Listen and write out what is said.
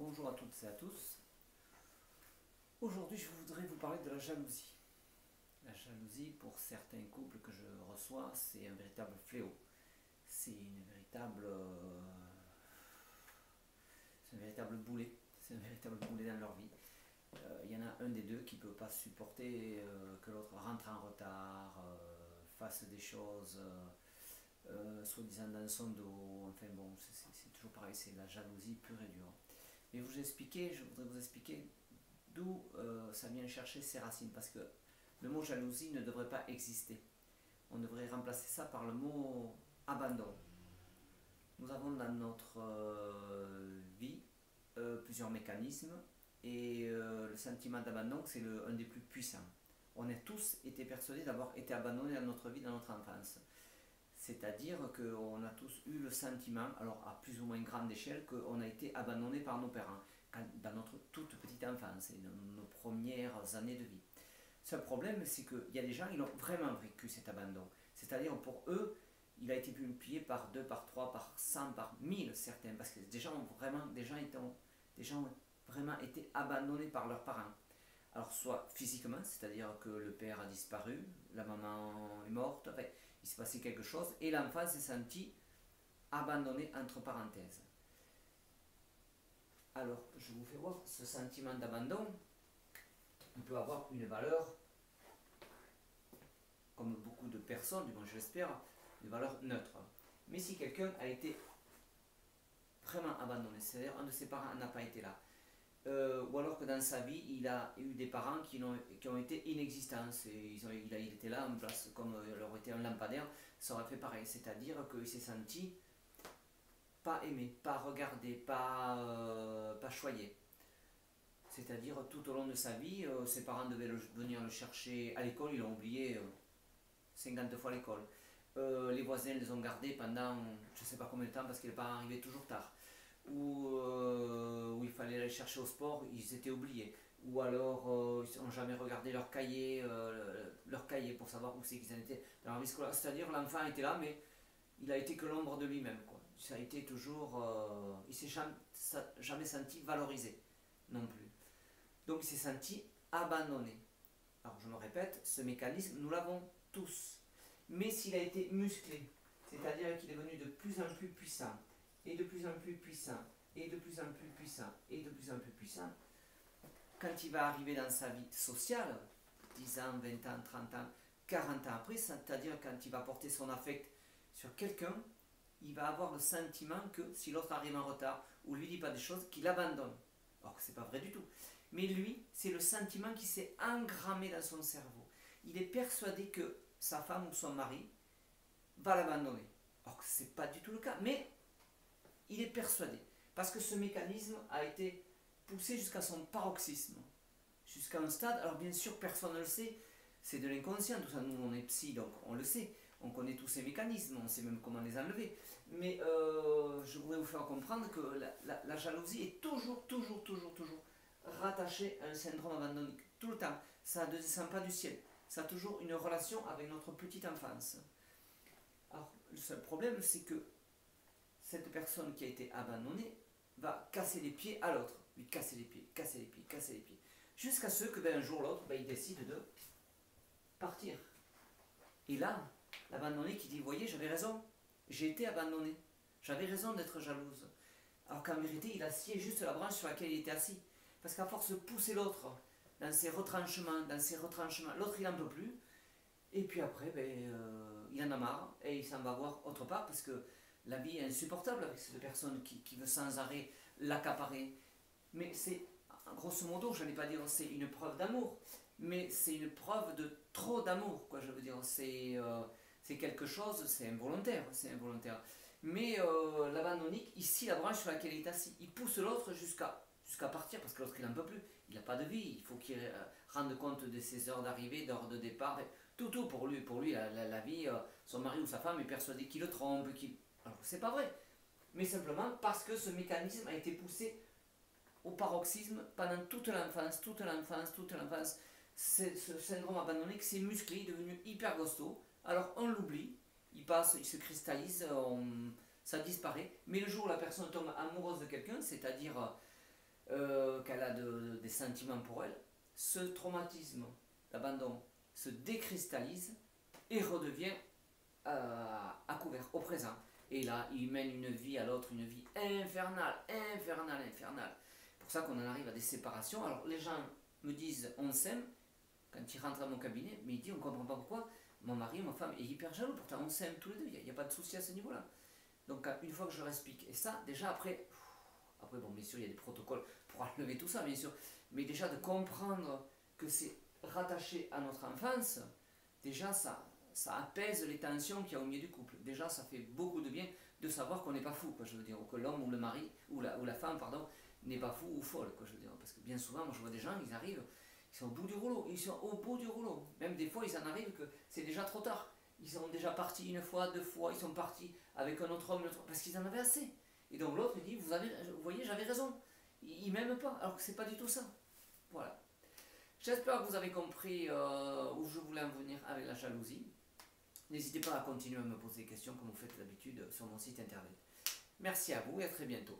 Bonjour à toutes et à tous. Aujourd'hui, je voudrais vous parler de la jalousie. La jalousie, pour certains couples que je reçois, c'est un véritable fléau. C'est c'est un véritable boulet. C'est un véritable boulet dans leur vie. Il y en a un des deux qui ne peut pas supporter que l'autre rentre en retard, fasse des choses soi-disant dans son dos. Enfin bon, c'est toujours pareil, c'est la jalousie pure et dure. Mais je voudrais vous expliquer d'où ça vient chercher ses racines, parce que le mot jalousie ne devrait pas exister. On devrait remplacer ça par le mot abandon. Nous avons dans notre vie plusieurs mécanismes, et le sentiment d'abandon, c'est un des plus puissants. On a tous été persuadés d'avoir été abandonnés dans notre vie, dans notre enfance. C'est-à-dire qu'on a tous eu le sentiment, alors à plus ou moins grande échelle, qu'on a été abandonné par nos parents dans notre toute petite enfance et dans nos premières années de vie. Seul problème, c'est qu'il y a des gens qui ont vraiment vécu cet abandon. C'est-à-dire pour eux, il a été multiplié par 2, par 3, par 100, par 1000 certains, parce que des gens ont vraiment été abandonnés par leurs parents. Alors soit physiquement, c'est-à-dire que le père a disparu, la maman est morte, enfin, il s'est passé quelque chose et l'enfant s'est senti abandonné entre parenthèses. Alors, je vous fais voir, ce sentiment d'abandon, il peut avoir une valeur, comme beaucoup de personnes, du moins je l'espère, une valeur neutre. Mais si quelqu'un a été vraiment abandonné, c'est-à-dire un de ses parents n'a pas été là, ou alors que dans sa vie, il a eu des parents qui ont été inexistants, et il était là en place comme il aurait été un lampadaire, ça aurait fait pareil, c'est-à-dire qu'il s'est senti pas aimé, pas regardé, pas choyé. C'est-à-dire tout au long de sa vie, ses parents devaient venir le chercher à l'école, ils l'ont oublié 50 fois à l'école. Les voisins les ont gardés pendant je ne sais pas combien de temps parce que les parents arrivaient toujours tard. Où il fallait aller chercher au sport, ils étaient oubliés. Ou alors ils n'ont jamais regardé leur cahier pour savoir où c'est qu'ils en étaient dans leur vie scolaire. C'est-à-dire l'enfant était là, mais il a été que l'ombre de lui-même. Ça a été toujours. Il s'est jamais senti valorisé non plus. Donc il s'est senti abandonné. Alors je me répète, ce mécanisme, nous l'avons tous. Mais s'il a été musclé, c'est-à-dire qu'il est devenu de plus en plus puissant, et de plus en plus puissant, et de plus en plus puissant, et de plus en plus puissant, quand il va arriver dans sa vie sociale, 10 ans, 20 ans, 30 ans, 40 ans après, c'est-à-dire quand il va porter son affect sur quelqu'un, il va avoir le sentiment que si l'autre arrive en retard ou lui dit pas des choses, qu'il abandonne. Alors que c'est pas vrai du tout. Mais lui, c'est le sentiment qui s'est engrammé dans son cerveau. Il est persuadé que sa femme ou son mari va l'abandonner. Alors que c'est pas du tout le cas, mais il est persuadé. Parce que ce mécanisme a été poussé jusqu'à son paroxysme, jusqu'à un stade, alors bien sûr personne ne le sait, c'est de l'inconscient, tout ça, nous on est psy, donc on le sait, on connaît tous ces mécanismes, on sait même comment les enlever. Mais je voudrais vous faire comprendre que la jalousie est toujours rattachée à un syndrome abandonnique, tout le temps. Ça ne descend pas du ciel, ça a toujours une relation avec notre petite enfance. Alors, le seul problème, c'est que cette personne qui a été abandonnée va casser les pieds à l'autre, lui casser les pieds, casser les pieds, casser les pieds, jusqu'à ce que un jour l'autre, il décide de partir. Et là, l'abandonné qui dit, vous voyez, j'avais raison, j'ai été abandonné, j'avais raison d'être jalouse. Alors qu'en vérité, il a scié juste la branche sur laquelle il était assis. Parce qu'à force de pousser l'autre dans ses retranchements, l'autre il n'en peut plus. Et puis après, il en a marre et il s'en va voir autre part parce que la vie est insupportable avec cette personne qui veut sans arrêt l'accaparer. Mais c'est, grosso modo, je n'allais pas dire c'est une preuve d'amour, mais c'est une preuve de trop d'amour, quoi, je veux dire. C'est quelque chose, c'est involontaire, Mais l'abandonnique, ici, la branche sur laquelle il est assis, il pousse l'autre jusqu'à partir parce que l'autre il n'en peut plus. Il n'a pas de vie, il faut qu'il rende compte de ses heures d'arrivée, d'heures de départ. Tout pour lui la vie, son mari ou sa femme est persuadé qu'il le trompe, alors c'est pas vrai. Mais simplement parce que ce mécanisme a été poussé au paroxysme pendant toute l'enfance. Ce syndrome abandonnique s'est musclé, il est devenu hyper costaud. Alors on l'oublie, il passe, il se cristallise, ça disparaît. Mais le jour où la personne tombe amoureuse de quelqu'un, c'est-à-dire qu'elle a des sentiments pour elle, ce traumatisme d'abandon se décristallise et redevient à couvert, au présent. Et là, il mène une vie à l'autre, une vie infernale, infernale, infernale. C'est pour ça qu'on en arrive à des séparations. Alors les gens me disent on s'aime, quand ils rentrent dans mon cabinet, mais ils disent on ne comprend pas pourquoi mon mari, ma femme est hyper jaloux, pourtant on s'aime tous les deux, il n'y a pas de souci à ce niveau-là. Donc une fois que je leur explique, et ça déjà après bon bien sûr il y a des protocoles pour enlever tout ça bien sûr, mais déjà de comprendre que c'est rattaché à notre enfance, déjà ça apaise les tensions qu'il y a au milieu du couple. Déjà ça fait beaucoup de bien de savoir qu'on n'est pas fou, quoi, je veux dire, ou que l'homme ou le mari, ou la femme, pardon, n'est pas fou ou folle, quoi, je veux dire, parce que bien souvent moi je vois des gens, ils arrivent, ils sont au bout du rouleau, ils sont au bout du rouleau. Même des fois, ils en arrivent que c'est déjà trop tard. Ils sont déjà partis une fois, deux fois, ils sont partis avec un autre homme, parce qu'ils en avaient assez. Et donc l'autre dit, vous voyez, j'avais raison. Il m'aime pas, alors que c'est pas du tout ça. Voilà. J'espère que vous avez compris où je voulais en venir avec la jalousie. N'hésitez pas à continuer à me poser des questions comme vous faites d'habitude sur mon site internet. Merci à vous et à très bientôt.